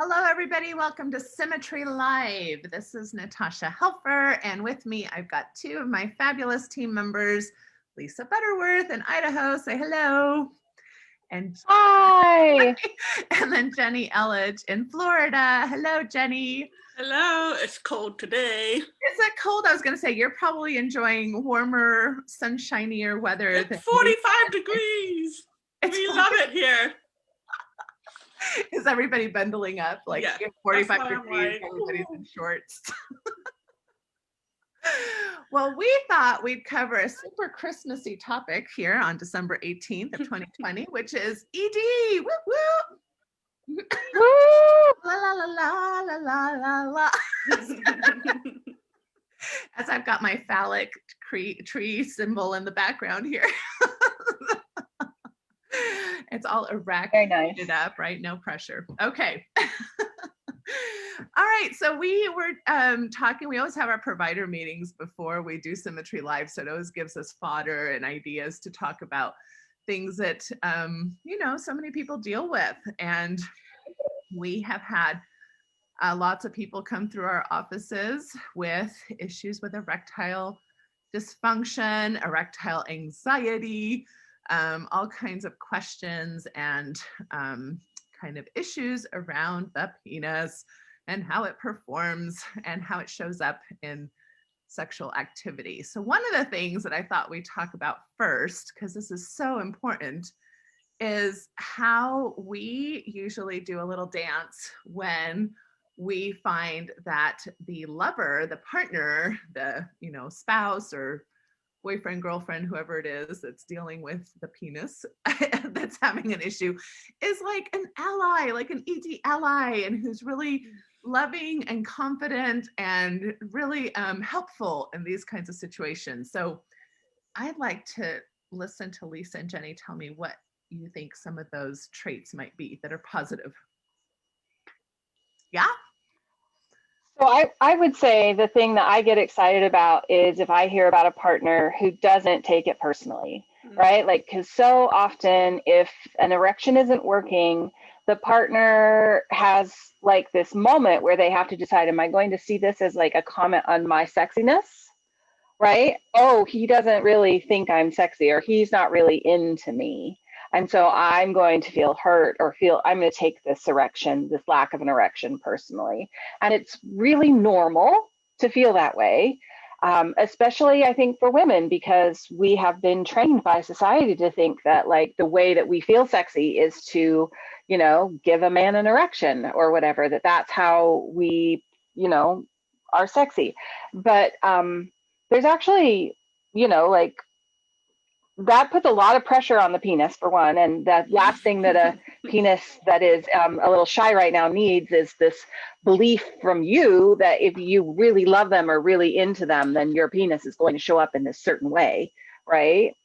Hello, everybody. Welcome to Symmetry Live. This is Natasha Helfer, and with me, I've got two of my fabulous team members, Lisa Butterworth in Idaho. Say hello. And hi. And then Jenny Elledge in Florida. Hello, Jenny. Hello. It's cold today. Is it cold? I was going to say you're probably enjoying warmer, sunshinier weather. It's 45 degrees. We love it here. Is everybody bundling up? Like, yeah, 45 degrees, everybody's in shorts. Well, we thought we'd cover a super Christmassy topic here on December 18th of 2020, which is ED. Woo woo. La la la la la la la la. As I've got my phallic tree symbol in the background here. It's all erect, very nice. Up, right? No pressure. Okay. All right. So we were talking, we always have our provider meetings before we do Symmetry Live. So it always gives us fodder and ideas to talk about things that, so many people deal with. And we have had lots of people come through our offices with issues with erectile dysfunction, erectile anxiety, all kinds of questions and kind of issues around the penis and how it performs and how it shows up in sexual activity. So one of the things that I thought we'd talk about first, because this is so important, is how we usually do a little dance when we find that the lover, the partner, the spouse or boyfriend, girlfriend, whoever it is that's dealing with the penis that's having an issue, is like an ally, like an ED ally, and who's really loving and confident and really helpful in these kinds of situations. So I'd like to listen to Lisa and Jenny tell me what you think some of those traits might be that are positive. Yeah? So I would say the thing that I get excited about is if I hear about a partner who doesn't take it personally, right? Like, because so often if an erection isn't working, the partner has like this moment where they have to decide, am I going to see this as like a comment on my sexiness, right? Oh, he doesn't really think I'm sexy, or he's not really into me. And so I'm going to feel hurt or I'm going to take this erection, this lack of an erection personally. And it's really normal to feel that way, especially I think for women, because we have been trained by society to think that like the way that we feel sexy is to, give a man an erection or whatever, that's how we, are sexy. But there's actually, like, that puts a lot of pressure on the penis, for one. And the last thing that a penis that is a little shy right now needs is this belief from you that if you really love them or really into them, then your penis is going to show up in this certain way, right?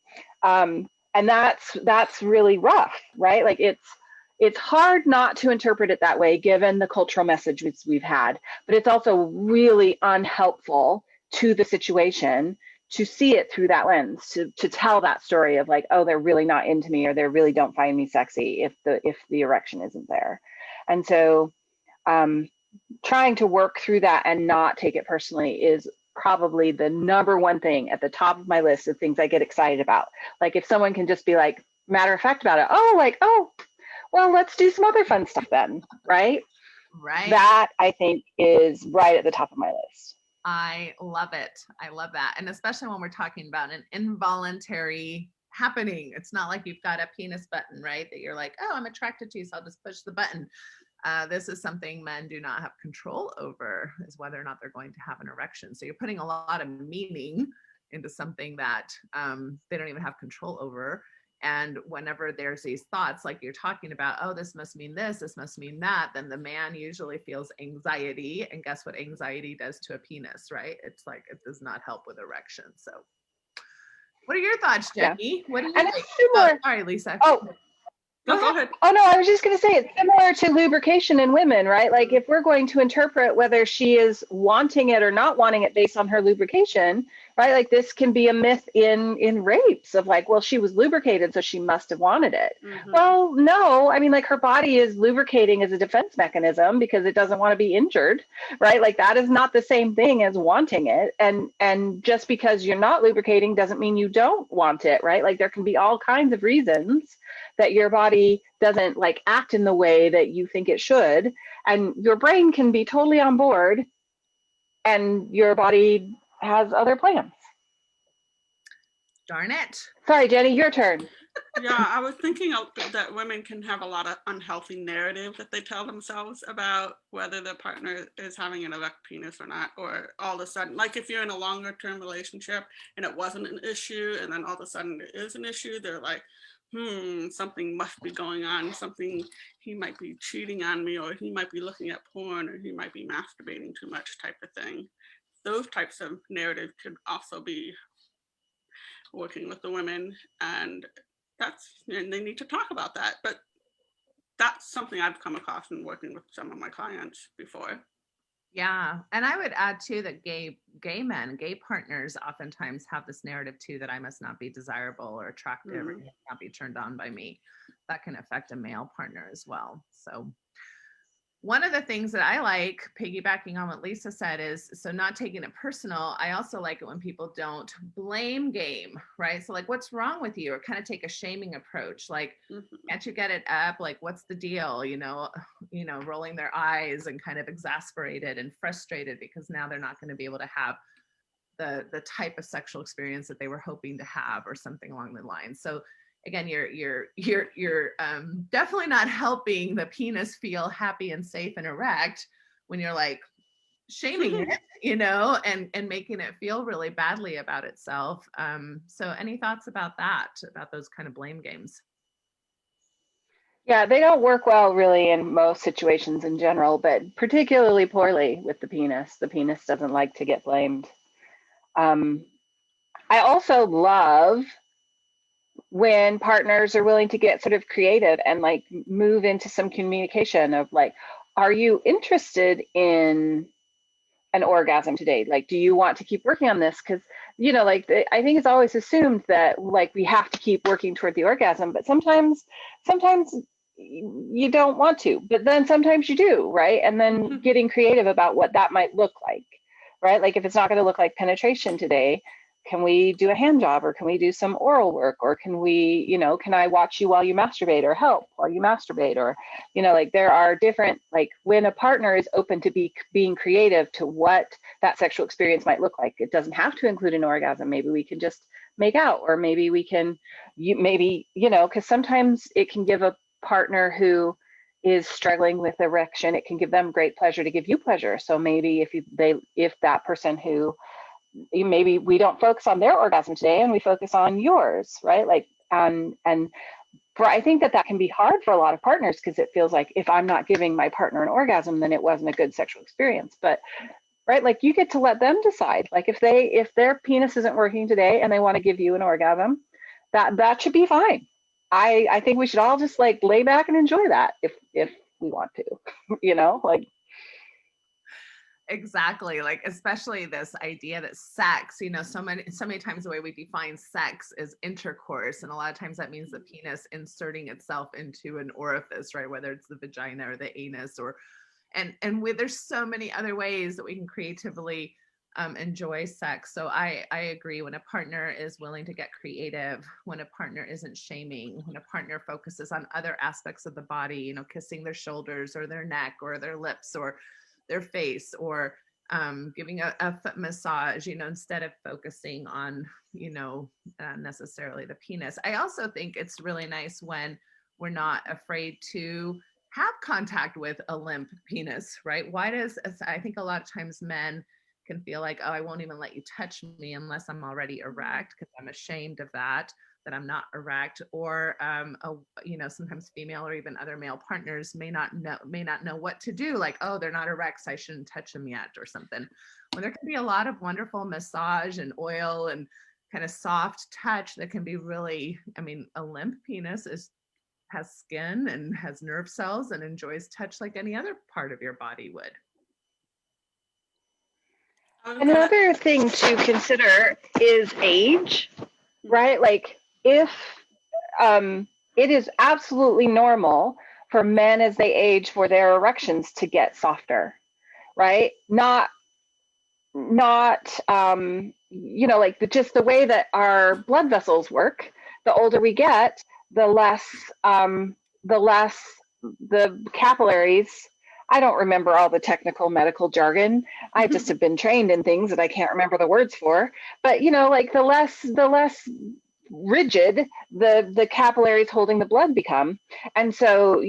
And that's really rough, right? Like it's hard not to interpret it that way, given the cultural message we've had, but it's also really unhelpful to the situation to see it through that lens, to tell that story of like, oh, they're really not into me, or they really don't find me sexy if the erection isn't there. And so trying to work through that and not take it personally is probably the number one thing at the top of my list of things I get excited about. Like if someone can just be like matter of fact about it, oh, well, let's do some other fun stuff then, right? Right. That I think is right at the top of my list. I love it. I love that. And especially when we're talking about an involuntary happening. It's not like you've got a penis button, right? That you're like, oh, I'm attracted to you, so I'll just push the button. This is something men do not have control over, is whether or not they're going to have an erection. So you're putting a lot of meaning into something that they don't even have control over. And whenever there's these thoughts, like you're talking about, oh, this must mean this must mean that, then the man usually feels anxiety. And guess what anxiety does to a penis, right? It's like, it does not help with erection. So what are your thoughts, Jenny? Yeah. What do you think? Similar. Sorry, Lisa. Oh, go ahead. Oh, no, I was just going to say it's similar to lubrication in women, right? Like if we're going to interpret whether she is wanting it or not wanting it based on her lubrication, right? Like this can be a myth in rapes of like, well, she was lubricated, so she must have wanted it. Mm-hmm. Well, no, I mean, like her body is lubricating as a defense mechanism because it doesn't want to be injured, right? Like that is not the same thing as wanting it. And just because you're not lubricating doesn't mean you don't want it, right? Like there can be all kinds of reasons that your body doesn't like act in the way that you think it should, and your brain can be totally on board and your body has other plans. Darn it. Sorry, Jenny, your turn. Yeah, I was thinking that women can have a lot of unhealthy narrative that they tell themselves about whether their partner is having an erect penis or not, or all of a sudden, like if you're in a longer term relationship and it wasn't an issue, and then all of a sudden it is an issue, they're like, something must be going on, something, he might be cheating on me, or he might be looking at porn, or he might be masturbating too much type of thing. Those types of narrative could also be working with the women, and they need to talk about that. But that's something I've come across in working with some of my clients before. Yeah. And I would add too that gay partners oftentimes have this narrative too that I must not be desirable or attractive or not be turned on by me. That can affect a male partner as well. So one of the things that I like, piggybacking on what Lisa said, is so not taking it personal. I also like it when people don't blame game, right? So like, what's wrong with you? Or kind of take a shaming approach. Like, can't you get it up? Like, what's the deal? Rolling their eyes and kind of exasperated and frustrated because now they're not going to be able to have the type of sexual experience that they were hoping to have, or something along the lines. So again, you're definitely not helping the penis feel happy and safe and erect when you're like shaming it, and making it feel really badly about itself. So any thoughts about those kind of blame games? Yeah, they don't work well really in most situations in general, but particularly poorly with the penis. The penis doesn't like to get blamed. I also love when partners are willing to get sort of creative and like move into some communication of like, are you interested in an orgasm today? Like, do you want to keep working on this? Because, I think it's always assumed that like we have to keep working toward the orgasm, but sometimes you don't want to, but then sometimes you do, right? And then getting creative about what that might look like, right? Like if it's not going to look like penetration today, can we do a hand job, or can we do some oral work, or can we, can I watch you while you masturbate, or help while you masturbate, or, like there are different, like when a partner is open to being creative to what that sexual experience might look like. It doesn't have to include an orgasm. Maybe we can just make out, or maybe we can, because sometimes it can give a partner who is struggling with erection, it can give them great pleasure to give you pleasure. So maybe if that person who maybe we don't focus on their orgasm today and we focus on yours, right? Like, and I think that can be hard for a lot of partners, because it feels like if I'm not giving my partner an orgasm, then it wasn't a good sexual experience. But right, like you get to let them decide. Like if their penis isn't working today and they want to give you an orgasm, that should be fine. I think we should all just like lay back and enjoy that if we want to, like. Exactly. Like, especially this idea that sex, so many times the way we define sex is intercourse. And a lot of times that means the penis inserting itself into an orifice, right? Whether it's the vagina or the anus, and there's so many other ways that we can creatively enjoy sex. So I agree, when a partner is willing to get creative, when a partner isn't shaming, when a partner focuses on other aspects of the body, kissing their shoulders or their neck or their lips or their face, or giving a foot massage, instead of focusing on, necessarily the penis. I also think it's really nice when we're not afraid to have contact with a limp penis, right? I think a lot of times men can feel like, oh, I won't even let you touch me unless I'm already erect, because I'm ashamed of that I'm not erect, or sometimes female or even other male partners may not know what to do, like, oh, they're not erect, so I shouldn't touch them yet, or something. When there can be a lot of wonderful massage and oil and kind of soft touch that can be really, a limp penis has skin and has nerve cells and enjoys touch like any other part of your body would. Another thing to consider is age, right? Like if it is absolutely normal for men as they age for their erections to get softer, right? Not like just the way that our blood vessels work. The older we get, the less the capillaries. I don't remember all the technical medical jargon. I just have been trained in things that I can't remember the words for. But like the less rigid the capillaries holding the blood become. And so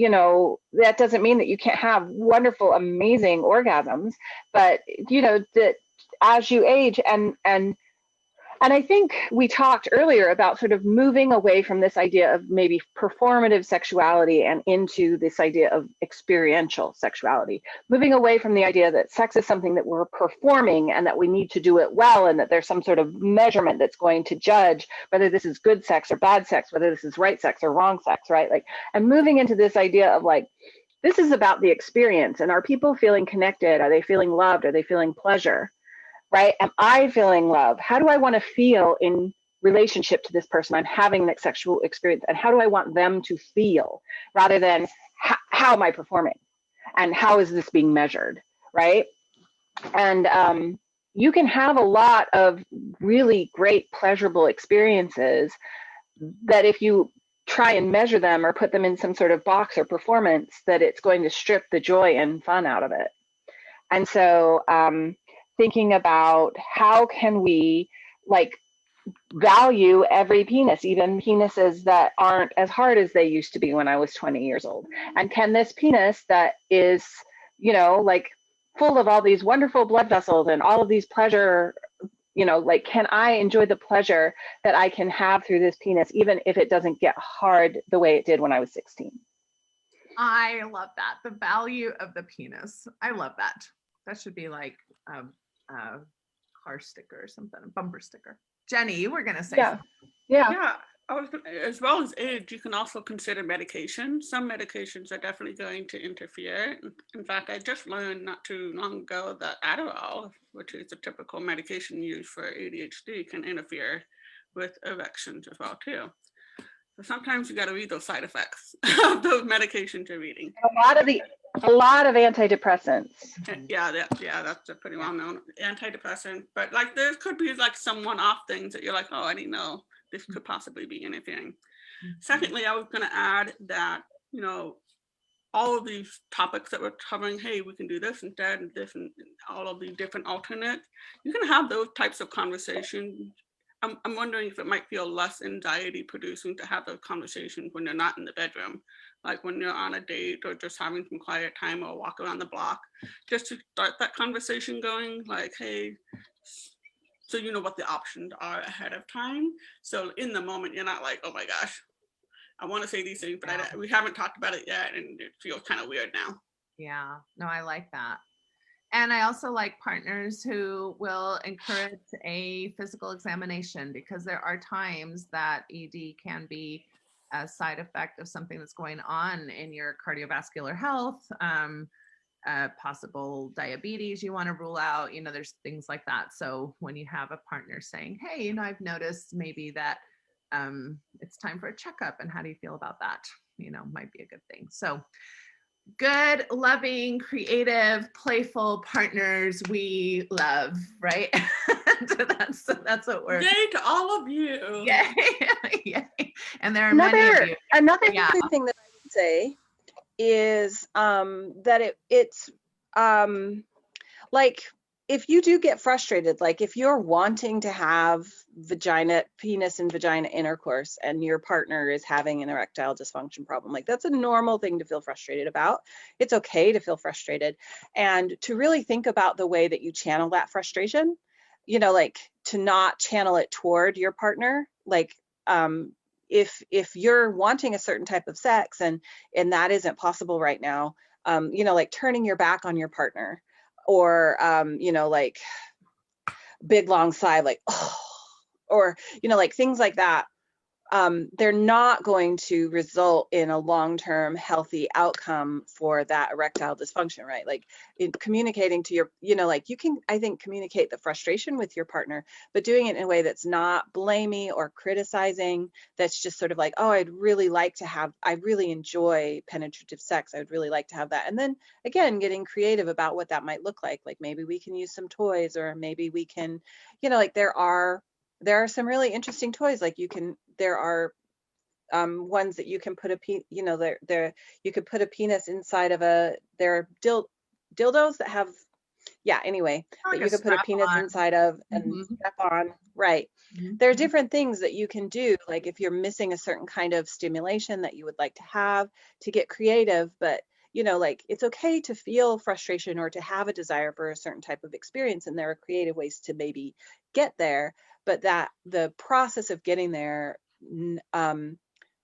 that doesn't mean that you can't have wonderful, amazing orgasms, but that as you age and I think we talked earlier about sort of moving away from this idea of maybe performative sexuality and into this idea of experiential sexuality, moving away from the idea that sex is something that we're performing and that we need to do it well, and that there's some sort of measurement that's going to judge whether this is good sex or bad sex, whether this is right sex or wrong sex, right? Like, and moving into this idea of like, this is about the experience, and are people feeling connected? Are they feeling loved? Are they feeling pleasure? Right? Am I feeling love? How do I want to feel in relationship to this person I'm having that sexual experience? And how do I want them to feel rather than how am I performing? And how is this being measured? Right? And you can have a lot of really great, pleasurable experiences that if you try and measure them or put them in some sort of box or performance, that it's going to strip the joy and fun out of it. And so, thinking about how can we like value every penis, even penises that aren't as hard as they used to be when I was 20 years old. And can this penis that is, like full of all these wonderful blood vessels and all of these pleasure, like, can I enjoy the pleasure that I can have through this penis, even if it doesn't get hard the way it did when I was 16? I love that. The value of the penis. I love that. That should be like a car sticker or something, a bumper sticker. Jenny, you were going to say something. Yeah. As well as age, you can also consider medication. Some medications are definitely going to interfere. In fact, I just learned not too long ago that Adderall, which is a typical medication used for ADHD, can interfere with erections as well too. So sometimes you got to read those side effects of those medications you're reading. A lot of antidepressants. Yeah, that's a pretty well-known antidepressant. But like, there could be like some one-off things that you're like, oh, I didn't know this could possibly be interfering. Secondly, I was going to add that all of these topics that we're covering, hey, we can do this instead, and this, and all of these different alternates. You can have those types of conversations. I'm wondering if it might feel less anxiety producing to have those conversations when you're not in the bedroom, like when you're on a date or just having some quiet time or walk around the block, just to start that conversation going, like, hey, so you know what the options are ahead of time. So in the moment, you're not like, oh my gosh, I want to say these things, but we haven't talked about it yet, and it feels kind of weird now. Yeah, no, I like that. And I also like partners who will encourage a physical examination, because there are times that ED can be a side effect of something that's going on in your cardiovascular health, possible diabetes you want to rule out, there's things like that. So when you have a partner saying, hey, I've noticed maybe that it's time for a checkup, and how do you feel about that? Might be a good thing. So good, loving, creative, playful partners we love, right? that's what we're. Yay to all of you. Yay. Yay. And there are many of you. Another thing that I would say is that it's like, if you do get frustrated, like if you're wanting to have penis and vagina intercourse and your partner is having an erectile dysfunction problem, like that's a normal thing to feel frustrated about. It's okay to feel frustrated, and to really think about the way that you channel that frustration, like to not channel it toward your partner. Like if you're wanting a certain type of sex and that isn't possible right now, like turning your back on your partner, or like big long sigh, like, oh, or like things like that, they're not going to result in a long-term healthy outcome for that erectile dysfunction, right? Like in communicating to your, like you can, I think, communicate the frustration with your partner, but doing it in a way that's not blamey or criticizing, that's just sort of like, oh, I really enjoy penetrative sex. I would really like to have that. And then again, getting creative about what that might look like. Like maybe we can use some toys, or maybe we can, like there are some really interesting toys. Like there are ones that you can put you could put a penis inside of there are dildos that have, anyway, Like that you could put a penis inside of and strap on, right? There are different things that you can do, like if you're missing a certain kind of stimulation that you would like to have, to get creative. But like it's okay to feel frustration or to have a desire for a certain type of experience, and there are creative ways to maybe get there, but that the process of getting there,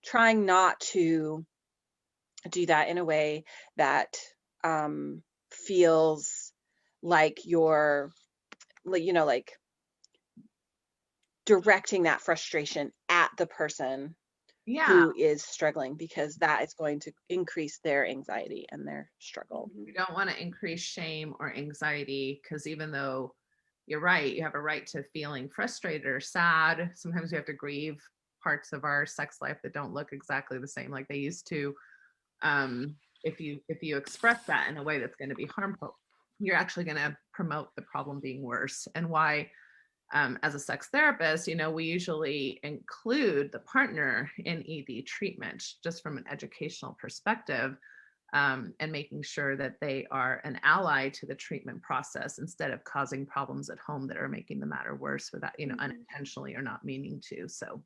trying not to do that in a way that feels like you're, like directing that frustration at the person who is struggling, because that is going to increase their anxiety and their struggle. You don't want to increase shame or anxiety, because even though you're right, you have a right to feeling frustrated or sad. Sometimes we have to grieve parts of our sex life that don't look exactly the same like they used to. If you express that in a way that's going to be harmful, you're actually going to promote the problem being worse. And why, as a sex therapist, we usually include the partner in ED treatment just from an educational perspective, and making sure that they are an ally to the treatment process instead of causing problems at home that are making the matter worse without, unintentionally or not meaning to. So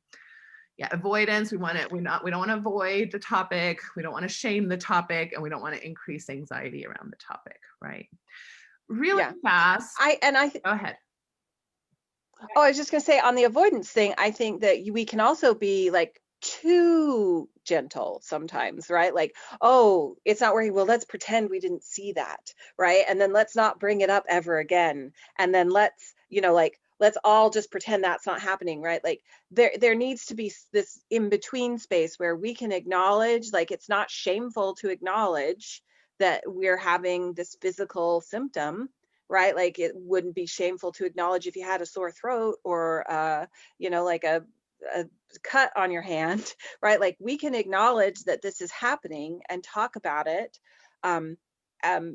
avoidance, we don't want to avoid the topic. We don't want to shame the topic, and we don't want to increase anxiety around the topic, right? Really fast. Go ahead. Oh, I was just going to say, on the avoidance thing, I think that we can also be like too gentle sometimes, right? Like, oh, it's not working. Well, let's pretend we didn't see that, right? And then let's not bring it up ever again. And then let's all just pretend that's not happening, right? Like there needs to be this in-between space where we can acknowledge, like it's not shameful to acknowledge that we're having this physical symptom, right? Like it wouldn't be shameful to acknowledge if you had a sore throat or, like a cut on your hand, right? Like we can acknowledge that this is happening and talk about it.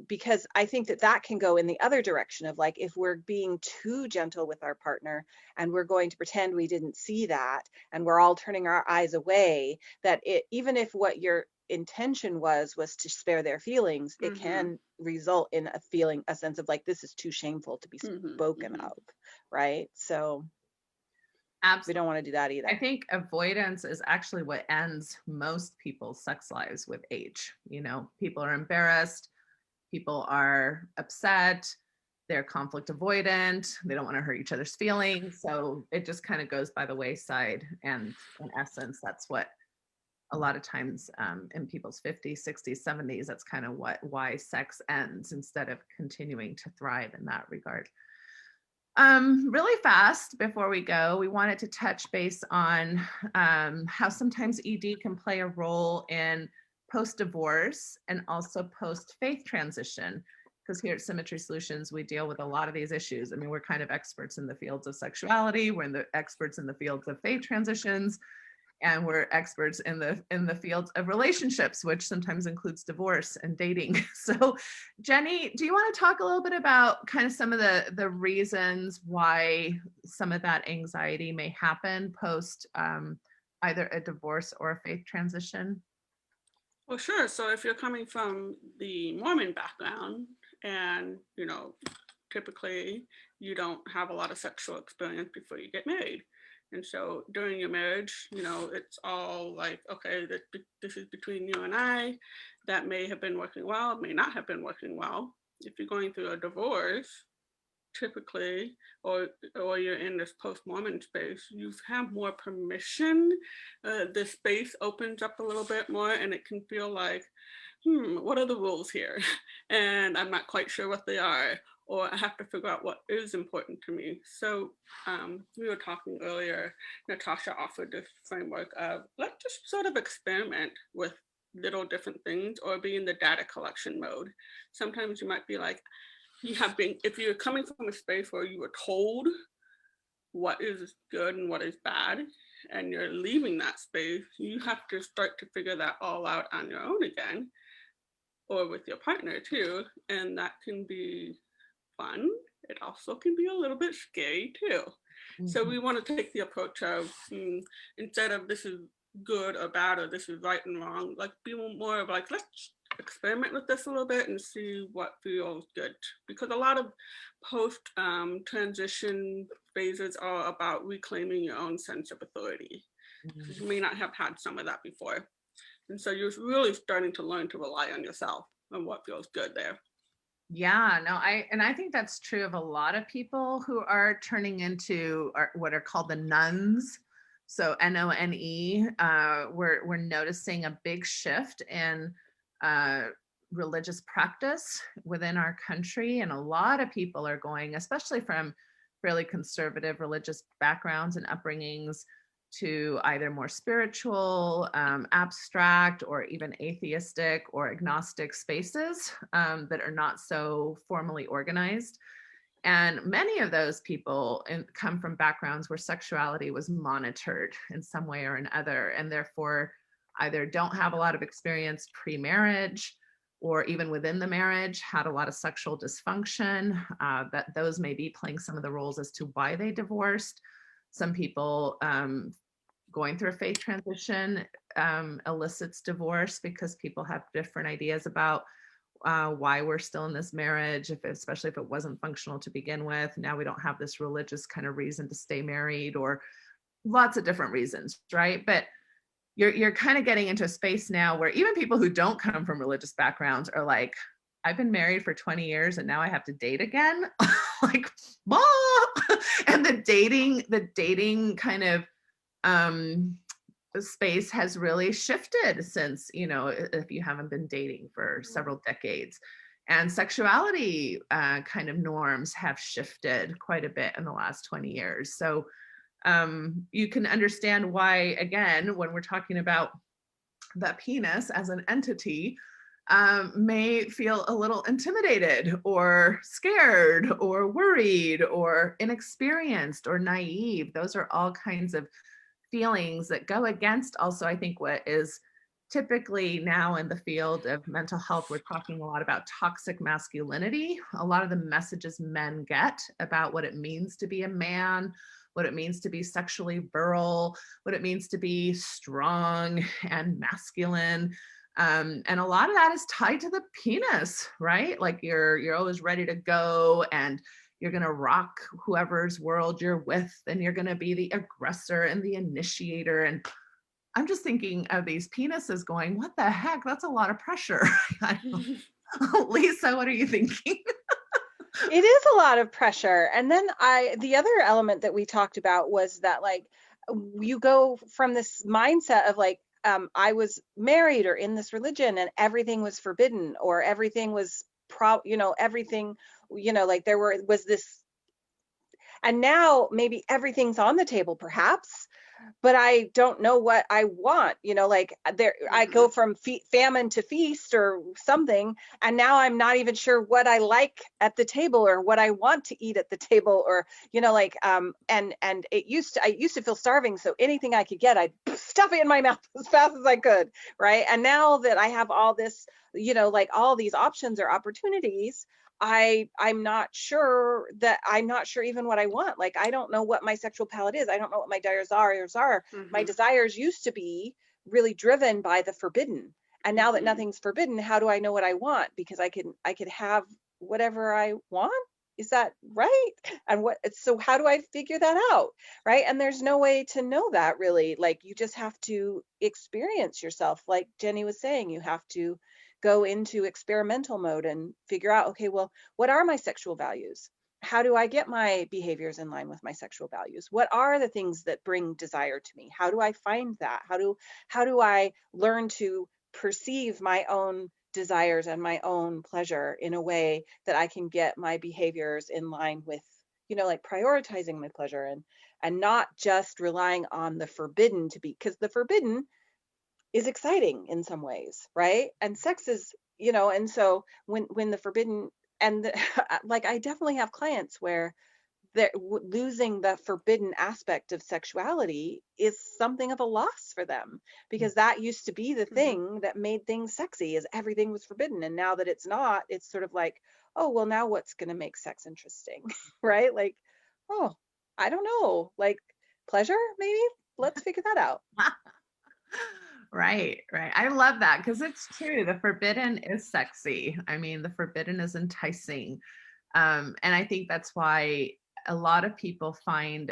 Because I think that can go in the other direction of, like, if we're being too gentle with our partner and we're going to pretend we didn't see that and we're all turning our eyes away, that even if what your intention was to spare their feelings, it can result in a sense of like, this is too shameful to be spoken of, right? So absolutely, we don't want to do that either. I think avoidance is actually what ends most people's sex lives with age. People are embarrassed, people are upset, they're conflict avoidant, they don't want to hurt each other's feelings, so it just kind of goes by the wayside. And in essence, that's what a lot of times in people's 50s, 60s, 70s, that's kind of why sex ends instead of continuing to thrive in that regard. Really fast before we go, we wanted to touch base on how sometimes ED can play a role in post-divorce and also post-faith transition, because here at Symmetry Solutions, we deal with a lot of these issues. I mean, we're kind of experts in the fields of sexuality, we're experts in the fields of faith transitions, and we're experts in the fields of relationships, which sometimes includes divorce and dating. So Jenny, do you want to talk a little bit about kind of some of the reasons why some of that anxiety may happen post either a divorce or a faith transition? Well, sure. So if you're coming from the Mormon background and, typically you don't have a lot of sexual experience before you get married. And so during your marriage, it's all like, okay, this is between you and I. That may have been working well, may not have been working well. If you're going through a divorce, typically, or you're in this post-Mormon space, you have more permission. The space opens up a little bit more, and it can feel like what are the rules here? And I'm not quite sure what they are, or I have to figure out what is important to me. So we were talking earlier, Natasha offered this framework of let's just sort of experiment with little different things or be in the data collection mode. Sometimes you might be like, if you're coming from a space where you were told what is good and what is bad, and you're leaving that space, you have to start to figure that all out on your own again, or with your partner too. And that can be fun. It also can be a little bit scary too. So we want to take the approach of instead of this is good or bad or this is right and wrong, like be more of like, let's experiment with this a little bit and see what feels good. Because a lot of post transition phases are about reclaiming your own sense of authority. Because you may not have had some of that before. And so you're really starting to learn to rely on yourself and what feels good there. Yeah, no, I think that's true of a lot of people who are turning into what are called the nuns. So NONE, we're noticing a big shift in religious practice within our country. And a lot of people are going, especially from fairly conservative religious backgrounds and upbringings, to either more spiritual, abstract, or even atheistic or agnostic spaces that are not so formally organized. And many of those people come from backgrounds where sexuality was monitored in some way or another, and therefore either don't have a lot of experience pre-marriage or even within the marriage, had a lot of sexual dysfunction, that those may be playing some of the roles as to why they divorced. Some people going through a faith transition elicits divorce because people have different ideas about why we're still in this marriage, especially if it wasn't functional to begin with. Now we don't have this religious kind of reason to stay married, or lots of different reasons, right? But you're kind of getting into a space now where even people who don't come from religious backgrounds are like, I've been married for 20 years and now I have to date again. Like, bah! And the dating kind of space has really shifted since, if you haven't been dating for several decades. And sexuality kind of norms have shifted quite a bit in the last 20 years. So you can understand why, again, when we're talking about the penis as an entity, may feel a little intimidated or scared or worried or inexperienced or naive. Those are all kinds of feelings that go against also, I think, what is typically now in the field of mental health. We're talking a lot about toxic masculinity. A lot of the messages men get about what it means to be a man, what it means to be sexually virile, what it means to be strong and masculine. And a lot of that is tied to the penis, right? Like you're always ready to go, and you're going to rock whoever's world you're with, and you're going to be the aggressor and the initiator. And I'm just thinking of these penises going, what the heck? That's a lot of pressure. Lisa, what are you thinking? It is a lot of pressure. And then the other element that we talked about was that, like, you go from this mindset of like, I was married or in this religion and everything was forbidden, or everything was everything, like was this, and now maybe everything's on the table perhaps, but I don't know what I want, like I go from famine to feast or something, and now I'm not even sure what I like at the table or what I want to eat at the table, or and I used to feel starving, so anything I could get, I'd stuff it in my mouth as fast as I could, right? And now that I have all this, like all these options or opportunities, I'm not sure even what I want. Like, I don't know what my sexual palette is. I don't know what my desires are. My desires used to be really driven by the forbidden. And now that nothing's forbidden, how do I know what I want? Because I could have whatever I want. Is that right? And so how do I figure that out? Right. And there's no way to know that, really. Like, you just have to experience yourself. Like Jenny was saying, you have to go into experimental mode and figure out, okay, well, what are my sexual values? How do I get my behaviors in line with my sexual values? What are the things that bring desire to me? How do I find that? How do I learn to perceive my own desires and my own pleasure in a way that I can get my behaviors in line with, like prioritizing my pleasure and not just relying on the forbidden to be, because the forbidden is exciting in some ways, right? And sex is, and so when the forbidden and like I definitely have clients where they're losing the forbidden aspect of sexuality is something of a loss for them, because that used to be the thing that made things sexy, is everything was forbidden. And now that it's not, it's sort of like, oh, well, now what's going to make sex interesting? Right? Like, oh, I don't know, like pleasure, maybe let's figure that out. Right. I love that, because it's true. The forbidden is sexy. I mean, the forbidden is enticing. And I think that's why a lot of people find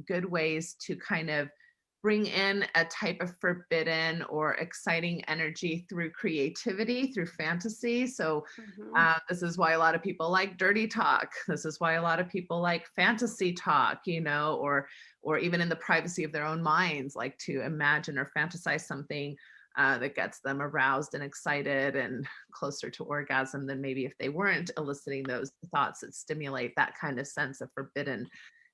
good ways to kind of bring in a type of forbidden or exciting energy through creativity, through fantasy. So this is why a lot of people like dirty talk. This is why a lot of people like fantasy talk, or even in the privacy of their own minds, like to imagine or fantasize something that gets them aroused and excited and closer to orgasm than maybe if they weren't eliciting those thoughts that stimulate that kind of sense of forbidden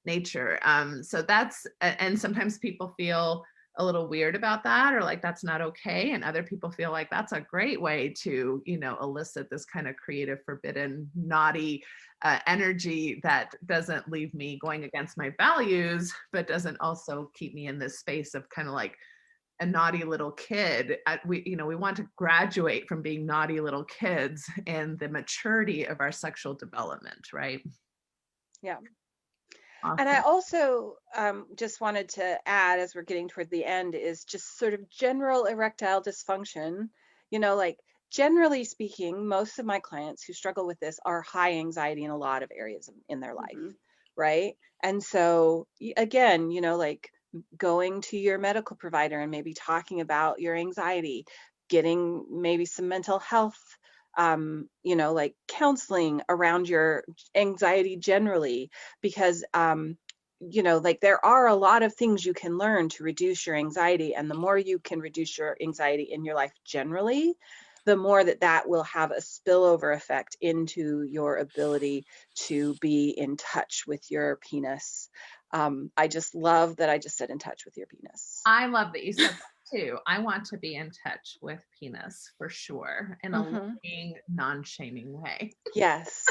nature. So that's, and sometimes people feel a little weird about that, or like that's not okay. And other people feel like that's a great way to, elicit this kind of creative, forbidden, naughty energy that doesn't leave me going against my values, but doesn't also keep me in this space of kind of like a naughty little kid. We want to graduate from being naughty little kids in the maturity of our sexual development, right? Yeah. Awesome. And I also just wanted to add, as we're getting toward the end, is just sort of general erectile dysfunction. Like generally speaking, most of my clients who struggle with this are high anxiety in a lot of areas in their life, right? And so again, like going to your medical provider and maybe talking about your anxiety, getting maybe some mental health, like counseling around your anxiety generally, because, like there are a lot of things you can learn to reduce your anxiety. And the more you can reduce your anxiety in your life generally, the more that will have a spillover effect into your ability to be in touch with your penis. I just love that I just said in touch with your penis. I love that you said that too. I want to be in touch with penis for sure, in a loving, non-shaming way. Yes.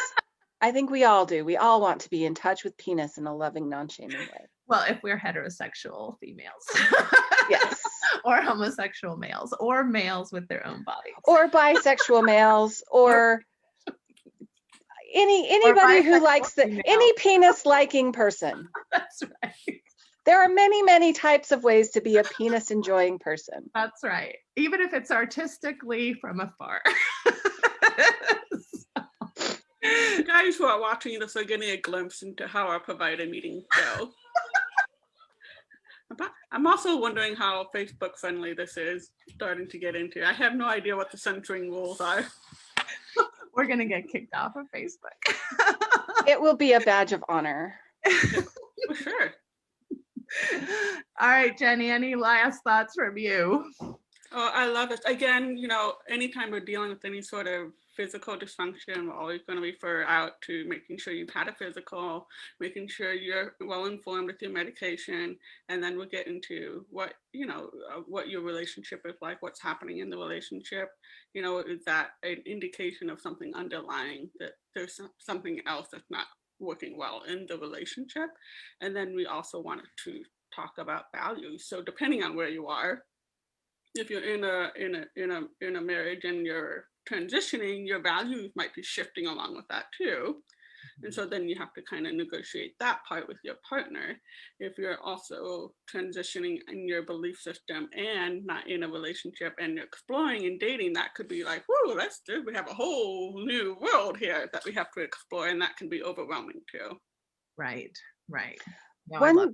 I think we all do. We all want to be in touch with penis in a loving, non-shaming way. Well, if we're heterosexual females. Yes. Or homosexual males, or males with their own bodies. Or bisexual males, or anybody who likes any penis liking person. That's right. There are many, many types of ways to be a penis enjoying person. That's right. Even if it's artistically from afar. You guys who are watching this are getting a glimpse into how our provider meetings go. I'm also wondering how Facebook friendly this is starting to get into. I have no idea what the censoring rules are. We're going to get kicked off of Facebook. It will be a badge of honor. For sure. All right, Jenny, any last thoughts from you? Oh, I love it. Again, anytime we're dealing with any sort of physical dysfunction, we're always going to refer out to making sure you've had a physical, making sure you're well informed with your medication, and then we'll get into what your relationship is like, what's happening in the relationship. Is that an indication of something underlying, that there's something else that's not working well in the relationship? And then we also wanted to talk about values. So depending on where you are, if you're in a marriage and you're transitioning, your values might be shifting along with that too. And so then you have to kind of negotiate that part with your partner. If you're also transitioning in your belief system and not in a relationship and you're exploring and dating, that could be like, whoa, we have a whole new world here that we have to explore, and that can be overwhelming too. Right. No,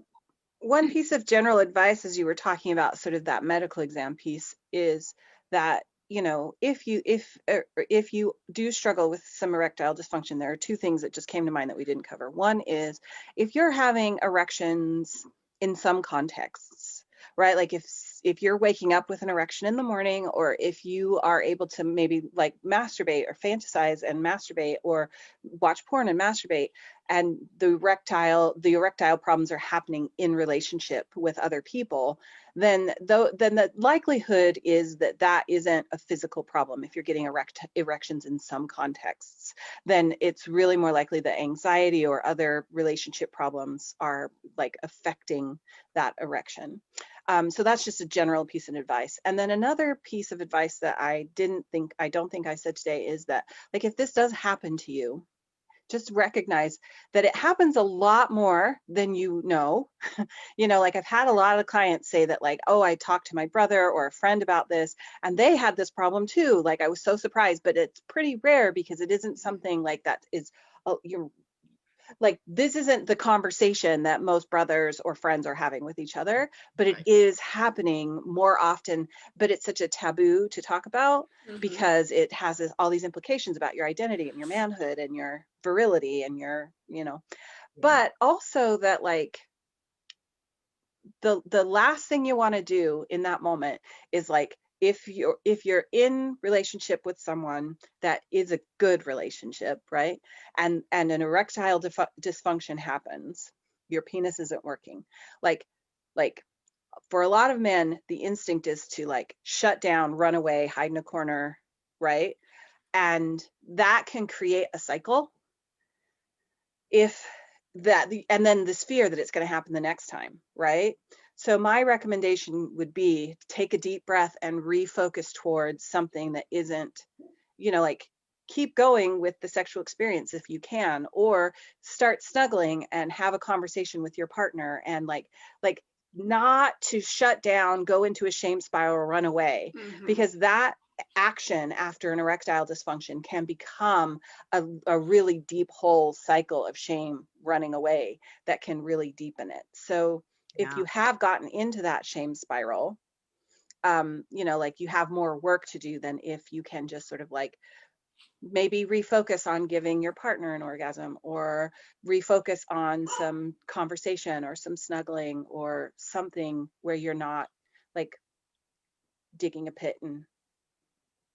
One piece of general advice, as you were talking about sort of that medical exam piece, is that, if you do struggle with some erectile dysfunction, there are two things that just came to mind that we didn't cover. One is if you're having erections in some contexts, right? Like if you're waking up with an erection in the morning, or if you are able to maybe like masturbate or fantasize and masturbate, or watch porn and masturbate, and the erectile problems are happening in relationship with other people, then the likelihood is that that isn't a physical problem. If you're getting erections in some contexts, then it's really more likely that anxiety or other relationship problems are like affecting that erection. So that's just a general piece of advice. And then another piece of advice that I don't think I said today is that, like, if this does happen to you, just recognize that it happens a lot more than you know. You know, like I've had a lot of clients say that, like, oh, I talked to my brother or a friend about this and they had this problem too. Like, I was so surprised, but it's pretty rare because it isn't something like that is, you're like, this isn't the conversation that most brothers or friends are having with each other, but it is happening more often. But it's such a taboo to talk about because it has all these implications about your identity and your manhood and your virility and your, you know, but also that, like, the last thing you want to do in that moment is, like, if you're in relationship with someone that is a good relationship, right, and an erectile dysfunction happens, your penis isn't working, like for a lot of men, the instinct is to, like, shut down, run away, hide in a corner, right? And that can create a cycle, and then this fear that it's going to happen the next time, right? So my recommendation would be take a deep breath and refocus towards something that isn't, you know, like, keep going with the sexual experience if you can, or start snuggling and have a conversation with your partner, and like not to shut down, go into a shame spiral, run away, because that action after an erectile dysfunction can become a really deep hole cycle of shame running away that can really deepen it. So if you have gotten into that shame spiral, you know, like, you have more work to do than if you can just sort of, like, maybe refocus on giving your partner an orgasm, or refocus on some conversation or some snuggling or something where you're not, like, digging a pit and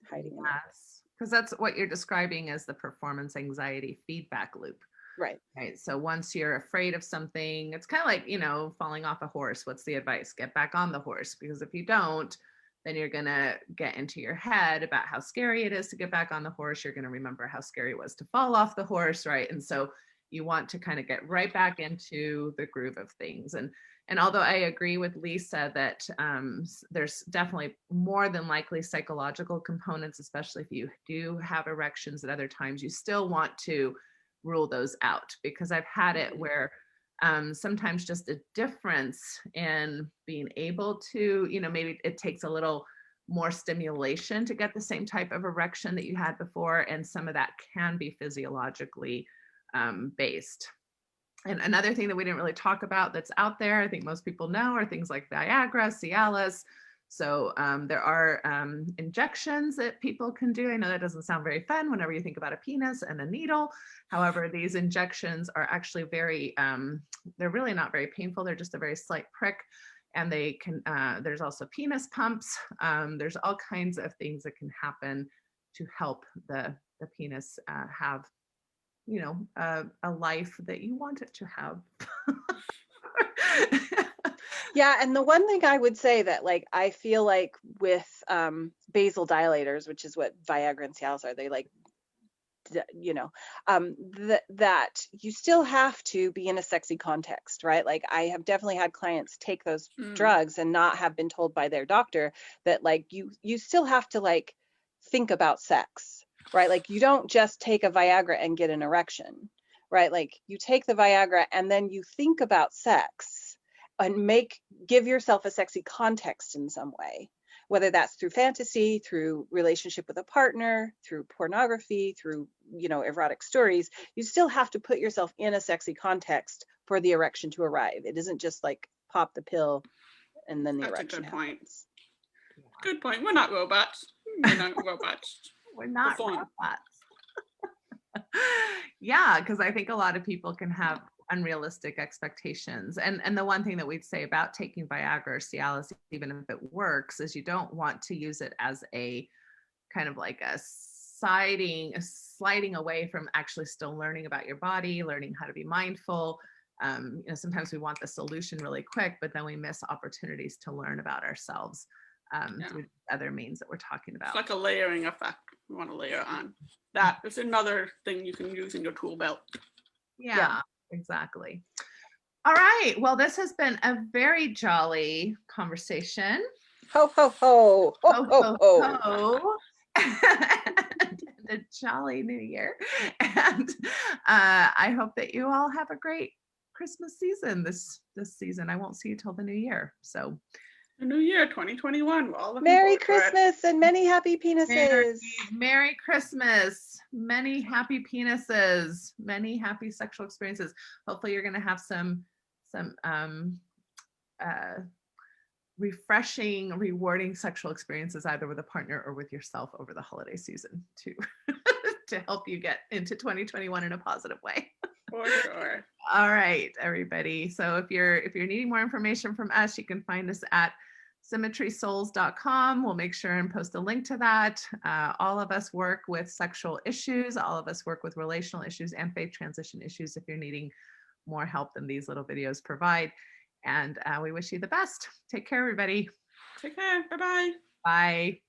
hiding in it. Yes, because that's what you're describing as the performance anxiety feedback loop. Right. Right. So once you're afraid of something, it's kind of like, you know, falling off a horse. What's the advice? Get back on the horse, because if you don't, then you're going to get into your head about how scary it is to get back on the horse. You're going to remember how scary it was to fall off the horse. Right. And so you want to kind of get right back into the groove of things. And although I agree with Lisa that there's definitely more than likely psychological components, especially if you do have erections at other times, you still want to rule those out, because I've had it where sometimes just a difference in being able to, you know, maybe it takes a little more stimulation to get the same type of erection that you had before. And some of that can be physiologically based. And another thing that we didn't really talk about that's out there, I think most people know, are things like Viagra, Cialis. So there are injections that people can do. I know that doesn't sound very fun whenever you think about a penis and a needle. However, these injections are actually they're really not very painful. They're just a very slight prick. And they can, there's also penis pumps. There's all kinds of things that can happen to help the penis have, you know, a life that you want it to have. Yeah, and the one thing I would say that, like, I feel like with basal dilators, which is what Viagra and Cialis are, they, like, you know, that you still have to be in a sexy context, right? Like, I have definitely had clients take those drugs and not have been told by their doctor that, like, you still have to, like, think about sex, right? Like, you don't just take a Viagra and get an erection, right? Like, you take the Viagra and then you think about sex and give yourself a sexy context in some way, whether that's through fantasy, through relationship with a partner, through pornography, through, you know, erotic stories. You still have to put yourself in a sexy context for the erection to arrive. It isn't just like pop the pill and then the erection happens. Good point. We're not robots. We're not robots. We're not robots. Yeah, because I think a lot of people can have unrealistic expectations. And the one thing that we'd say about taking Viagra or Cialis, even if it works, is you don't want to use it as a kind of like a sliding away from actually still learning about your body, learning how to be mindful. Sometimes we want the solution really quick, but then we miss opportunities to learn about ourselves through other means that we're talking about. It's like a layering effect. You want to layer on. That is another thing you can use in your tool belt. Yeah, exactly. All right. Well, this has been a very jolly conversation. Ho, ho, ho. Ho, ho, ho. Ho. And a jolly new year. And I hope that you all have a great Christmas season this season. I won't see you till the new year. So The new year, 2021. We're all looking Merry forward to it. Christmas and many happy penises. Merry Christmas, many happy penises, many happy sexual experiences. Hopefully you're going to have some refreshing, rewarding sexual experiences either with a partner or with yourself over the holiday season to help you get into 2021 in a positive way. For sure. All right, everybody. So if you're needing more information from us, you can find us at symmetrysouls.com. We'll make sure and post a link to that. All of us work with sexual issues. All of us work with relational issues and faith transition issues if you're needing more help than these little videos provide. And we wish you the best. Take care, everybody. Take care. Bye-bye. Bye.